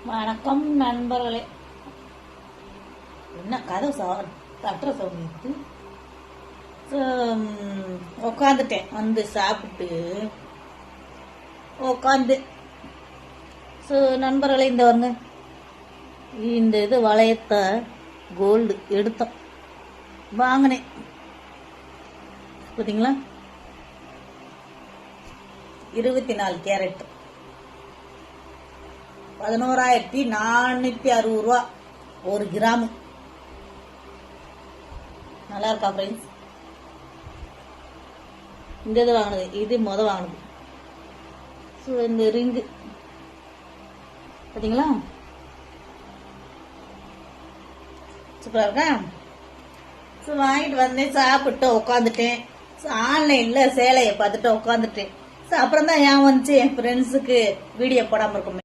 வணக்கம் நண்பர்களே. என்ன கதை தட்டுற சவுண்ட் உக்காந்துட்டேன். வந்து சாப்பிட்டு உக்காந்து நண்பர்களே, இந்த வருங்க இந்த இது வளையத்தை கோல்டு எடுத்தோம், வாங்கினேன். பார்த்தீங்களா, 24 கேரட் 11,460 ரூபா ஒரு கிராம். நல்லா இருக்கா ஃப்ரெண்ட்ஸ்? இந்த இது வாங்கினது, இது வாங்கினது. ஸோ இந்த ரிங்கு பார்த்தீங்களா, சூப்பராக இருக்கா? ஸோ வாங்கிட்டு வந்தேன், சாப்பிட்டு உட்காந்துட்டேன். ஸோ ஆன்லைனில் சேலையை பார்த்துட்டு உட்காந்துட்டேன். ஸோ அப்புறம் தான் ஏன் வந்துச்சு, என் ஃப்ரெண்ட்ஸுக்கு வீடியோ போடாமல் இருக்குமே.